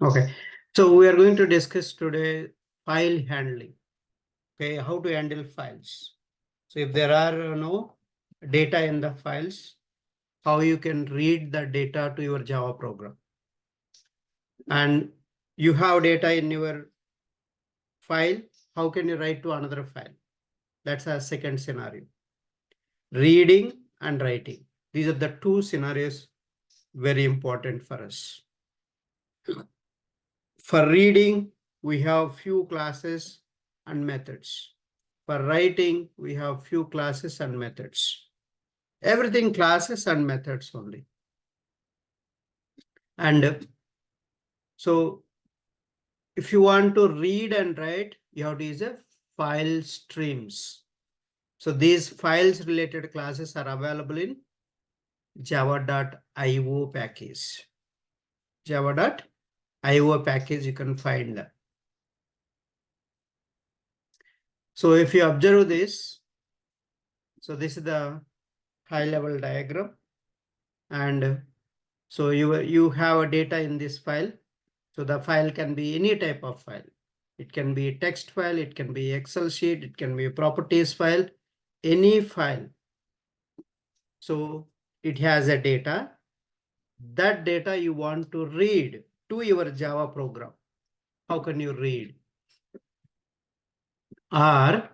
Okay, so we are going to discuss today file handling. Okay, how to handle files. So if there are no data in the files, how you can read the data to your Java program. And you have data in your file, how can you write to another file? That's a second scenario. Reading and writing. These are the two scenarios very important for us. For reading, we have few classes and methods. For writing, we have few classes and methods. Everything classes and methods only. And so if you want to read and write, you have to use a file streams. So these files related classes are available in java.io package. Java.io package, you can find that. So if you observe this, so this is the high level diagram. And so you have a data in this file. So the file can be any type of file. It can be a text file, it can be Excel sheet, it can be a properties file, any file. So it has a data. That data you want to read to your Java program. How can you read? Or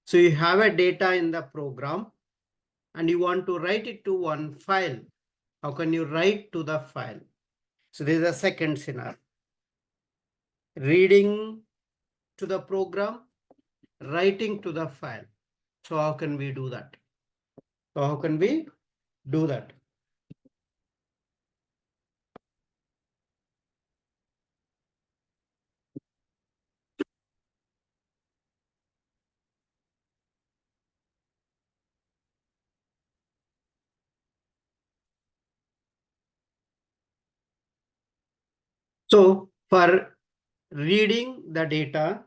so you have a data in the program and you want to write it to one file. How can you write to the file? So this is the second scenario. Reading to the program, writing to the file. So how can we do that? So how can we do that? So for reading the data,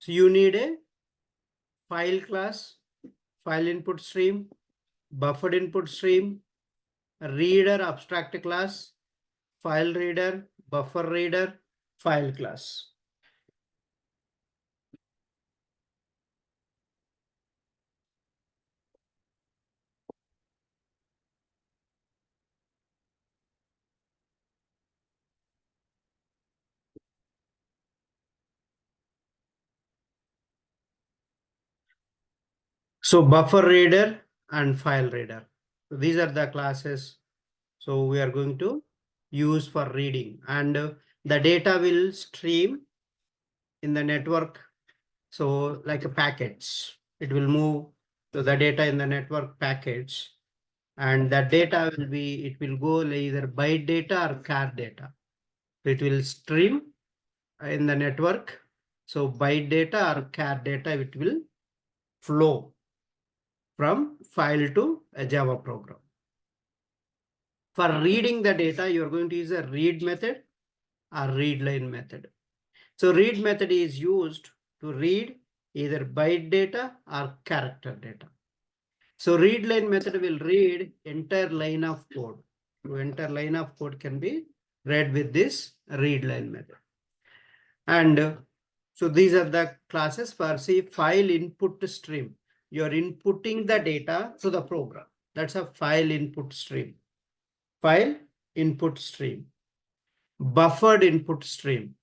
so you need a file class, file input stream, buffered input stream, reader abstract class, file reader, buffer reader, file class. So buffer reader and file reader. So these are the classes. So we are going to use for reading, and the data will stream in the network. So like a packets, it will move to the data in the network packets, and that data will be, it will go either byte data or char data. So it will stream in the network. So byte data or char data, it will flow from file to a Java program. For reading the data, you are going to use a read method or read line method. So read method is used to read either byte data or character data. So read line method will read entire line of code. So entire line of code can be read with this read line method. And so these are the classes for say file input stream. You're inputting the data to the program. That's a file input stream. File input stream. Buffered input stream.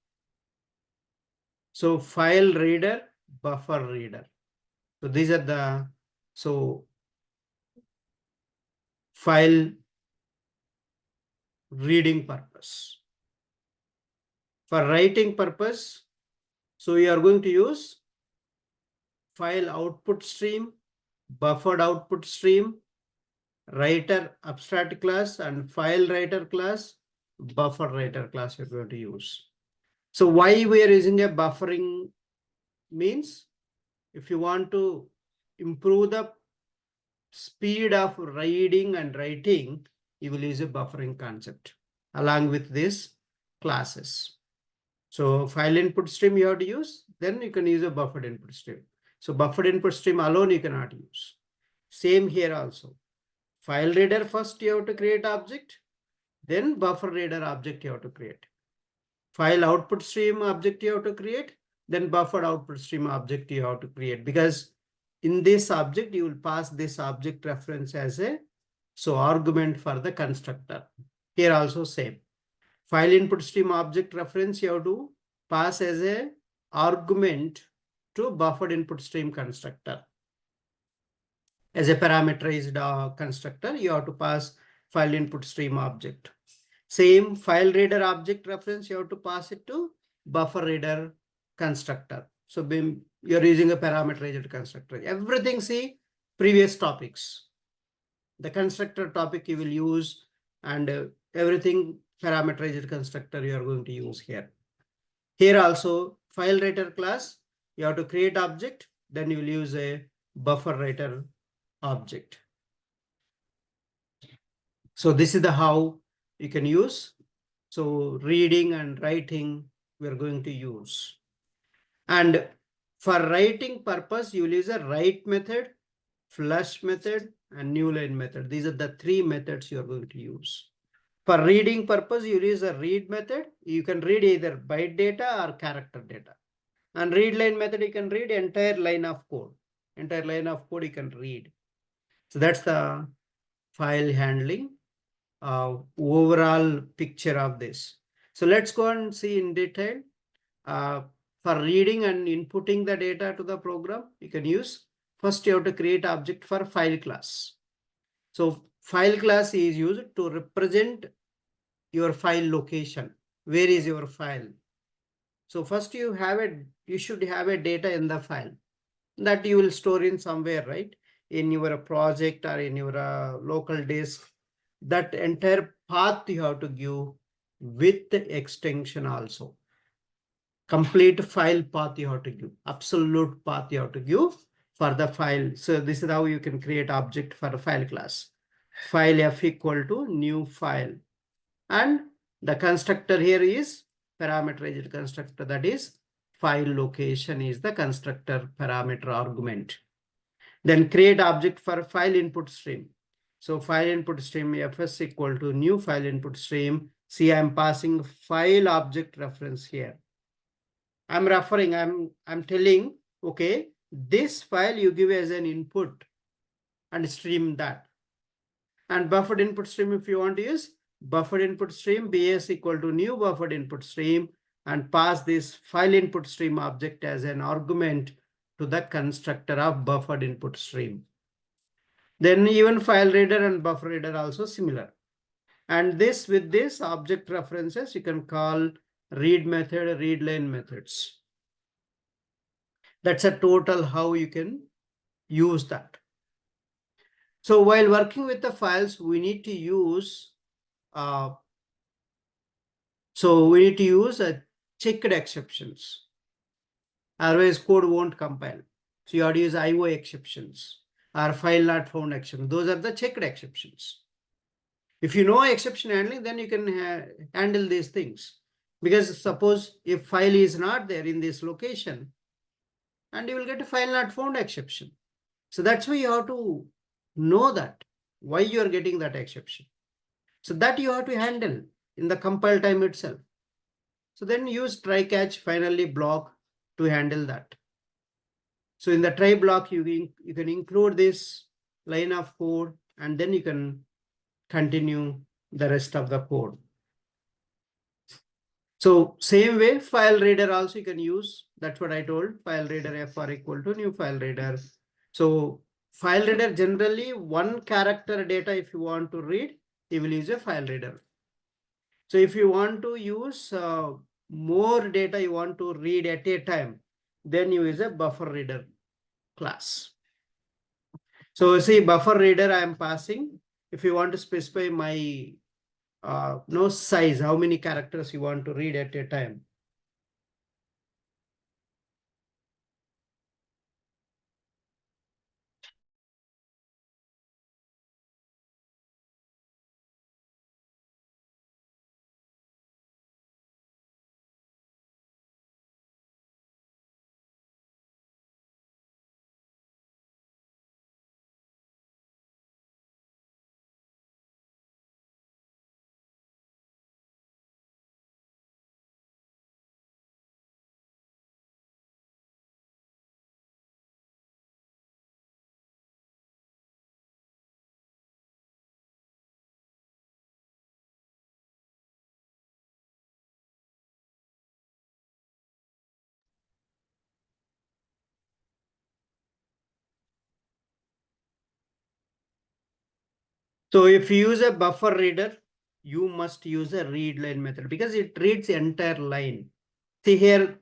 So file reader, buffer reader. So these are the, so file reading purpose. For writing purpose, so you are going to use file output stream, buffered output stream, writer abstract class, and file writer class, buffer writer class you're going to use. So why we are using a buffering means, if you want to improve the speed of reading and writing, you will use a buffering concept along with these classes. So file input stream you have to use, then you can use a buffered input stream. So buffered input stream alone you cannot use. Same here also. File reader first you have to create object, then buffer reader object you have to create. File output stream object you have to create, then buffer output stream object you have to create, because in this object you will pass this object reference as a argument for the constructor. Here also same. File input stream object reference you have to pass as a argument to buffered input stream constructor. As a parameterized constructor, you have to pass file input stream object. Same file reader object reference, you have to pass it to buffer reader constructor. So you're using a parameterized constructor. Everything see previous topics. The constructor topic you will use, and everything parameterized constructor you are going to use here. Here also file writer class, you have to create object, then you will use a buffer writer object. So this is the how you can use. So reading and writing we are going to use. And for writing purpose, you will use a write method, flush method, and new line method. These are the three methods you are going to use. For reading purpose, you use a read method. You can read either byte data or character data. And read line method, you can read entire line of code. Entire line of code you can read. So that's the file handling overall picture of this. So let's go and see in detail. For reading and inputting the data to the program, you can use, first you have to create object for file class. So file class is used to represent your file location. Where is your file? So first you should have a data in the file that you will store in somewhere, right? In your project or in your local disk. That entire path you have to give with the extension also. Complete file path you have to give. Absolute path you have to give for the file. So this is how you can create object for a file class. File f equal to new file. And the constructor here is parameterized constructor, that is file location is the constructor parameter argument. Then create object for file input stream. So file input stream fs equal to new file input stream. See, I'm passing file object reference here. I'm referring, I'm telling, okay, this file you give as an input and stream that. And buffered input stream, if you want to use buffered input stream, bs equal to new buffered input stream, and pass this file input stream object as an argument to the constructor of buffered input stream. Then even file reader and buffer reader also similar. And this with this object references, you can call read method, read line methods. That's a total how you can use that. So while working with the files, we need to use a checked exceptions. Otherwise, code won't compile. So you have to use IO exceptions or file not found exception. Those are the checked exceptions. If you know exception handling, then you can handle these things. Because suppose if file is not there in this location, and you will get a file not found exception. So that's why you have to know that why you are getting that exception. So that you have to handle in the compile time itself. So then use try catch finally block to handle that. So in the try block, you can include this line of code, and then you can continue the rest of the code. So same way, file reader also you can use. That's what I told. File reader fr equal to new file reader. So file reader generally one character data if you want to read, you will use a file reader. So if you want to use more data you want to read at a time, then you use a buffer reader class. So see buffer reader I am passing. If you want to specify my no size, how many characters you want to read at a time. So if you use a buffer reader, you must use a read line method because it reads the entire line. See here,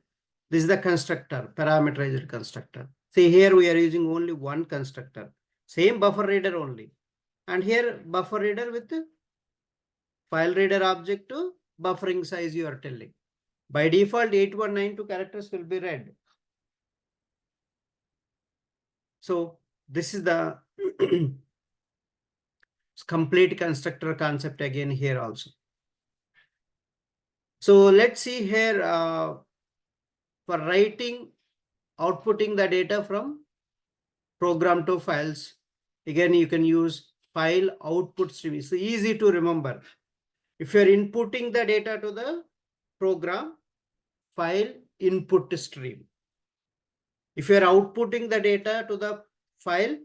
this is the constructor, parameterized constructor. See here, we are using only one constructor, same buffer reader only. And here buffer reader with file reader object to buffering size you are telling. By default, 8192 characters will be read. So this is the complete constructor concept again here also. So let's see here for writing, outputting the data from program to files. Again, you can use file output stream. It's easy to remember. If you're inputting the data to the program, file input stream. If you're outputting the data to the file,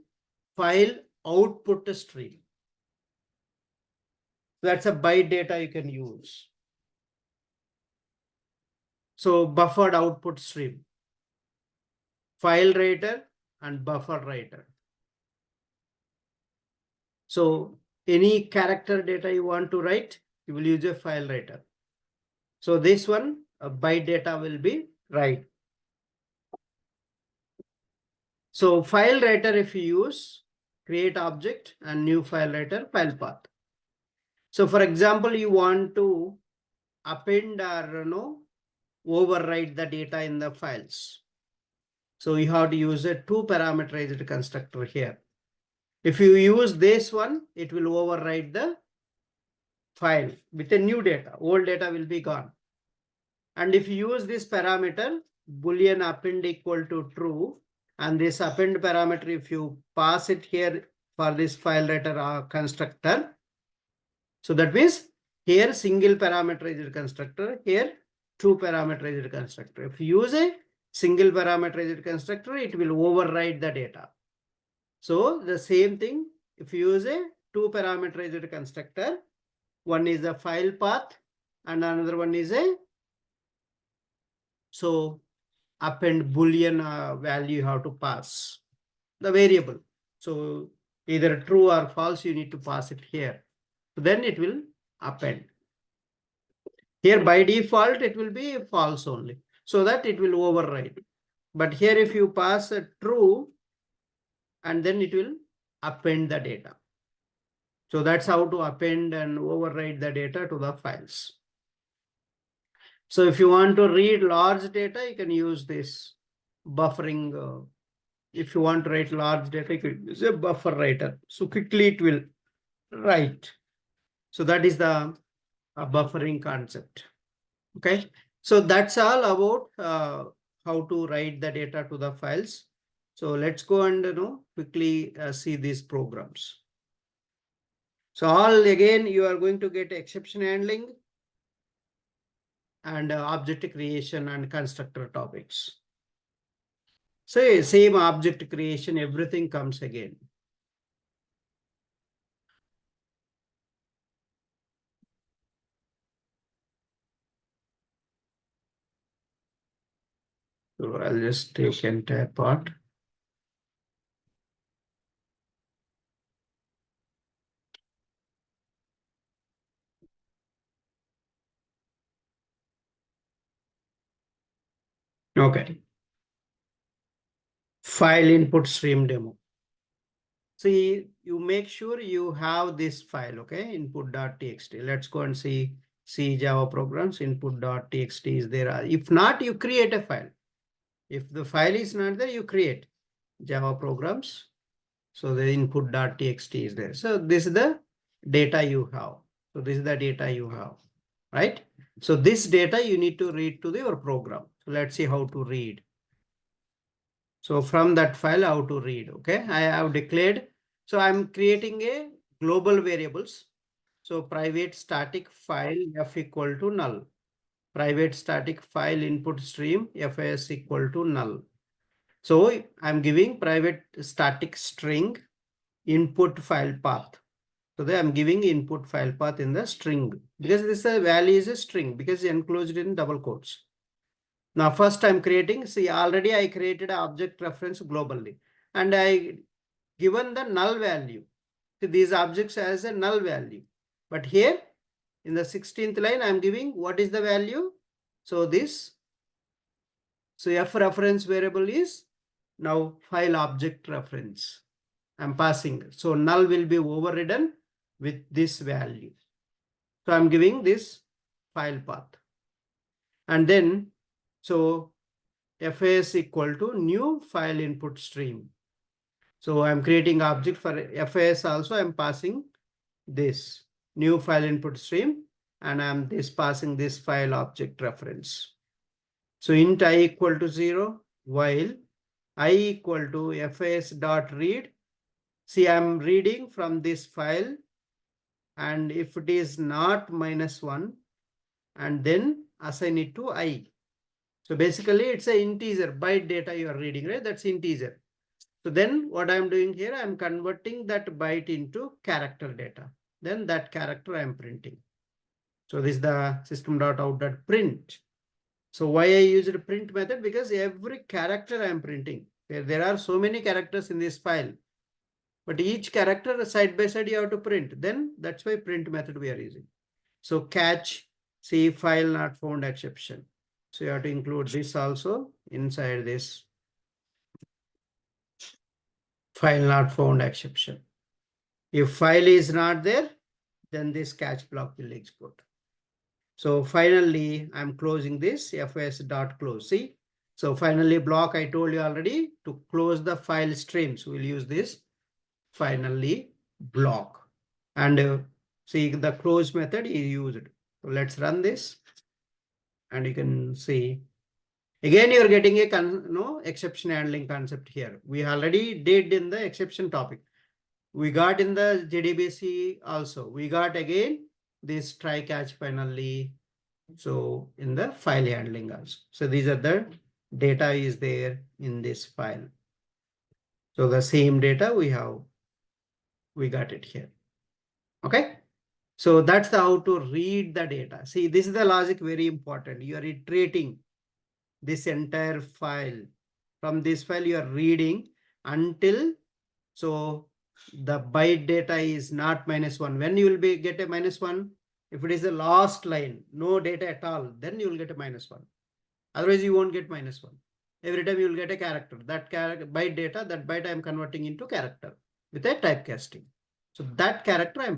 file output stream. That's a byte data you can use. So buffered output stream, file writer and buffer writer. So any character data you want to write, you will use a file writer. So this one, byte data will be right. So file writer, if you use create object and new file writer, file path. So for example, you want to append or override the data in the files. So you have to use a two parameterized constructor here. If you use this one, it will override the file with a new data. Old data will be gone. And if you use this parameter, Boolean append equal to true, and this append parameter, if you pass it here for this file writer constructor, so that means here single parameterized constructor, here two parameterized constructor. If you use a single parameterized constructor, it will override the data. So the same thing, if you use a two parameterized constructor, one is a file path and another one is a append Boolean value you have to pass the variable. So either true or false, you need to pass it here. Then it will append. Here by default, it will be false only, so that it will override. But here if you pass a true, and then it will append the data. So that's how to append and override the data to the files. So if you want to read large data, you can use this buffering. If you want to write large data, you can use a buffer writer. So quickly it will write. So that is the buffering concept. Okay. So that's all about how to write the data to the files. So let's go and quickly see these programs. So all again, you are going to get exception handling and object creation and constructor topics. So same object creation, everything comes again. So I'll just take entire part. Okay. File input stream demo. See, you make sure you have this file, okay? Input.txt. Let's go and see Java programs. Input.txt is there. If not, you create a file. If the file is not there, you create Java programs. So the input.txt is there. So this is the data you have. So this is the data you have, right? So this data you need to read to your program. So let's see how to read. So from that file, how to read, okay? I have declared. So I'm creating a global variables. So private static file f equal to null. Private static file input stream fs equal to null. So I'm giving private static string input file path. So there I'm giving input file path in the string because this value is a string because it's enclosed in double quotes. Now first I'm creating, see already I created an object reference globally and I given the null value. these objects as a null value. But here in the 16th line, I'm giving what is the value. So this, so f reference variable is now file object reference. I'm passing. So null will be overridden with this value. So I'm giving this file path. And then, so FAS equal to new file input stream. So I'm creating object for FAS also. I'm passing this new file input stream, and I'm passing this file object reference. So int I equal to 0, while I equal to FAS dot read. See, I'm reading from this file, and if it is not -1, and then assign it to I. So basically it's an integer byte data you are reading, right? That's integer. So then what I'm doing here, I'm converting that byte into character data. Then that character I'm printing. So this is the system.out.print. So why I used a print method? Because every character I'm printing. There are so many characters in this file, but each character side by side you have to print. Then that's why print method we are using. So catch, see file not found exception. So you have to include this also inside this file not found exception. If file is not there, then this catch block will export. So finally, I'm closing this fs.close. See, so finally block I told you already to close the file streams. We'll use this finally block, and see the close method is used. So let's run this, and you can see again you're getting a exception handling concept here. We already did in the exception topic. We got in the JDBC also. We got again this try catch finally. So in the file handling also. So these are the data is there in this file. So the same data we got it here. Okay. So that's how to read the data. See, this is the logic very important. You are iterating this entire file. From this file you are reading until so the byte data is not -1. When you will get a -1, if it is the last line, no data at all, then you will get a -1. Otherwise, you won't get -1. Every time you will get a character. That character byte data, that byte I am converting into character with a typecasting. So that character I am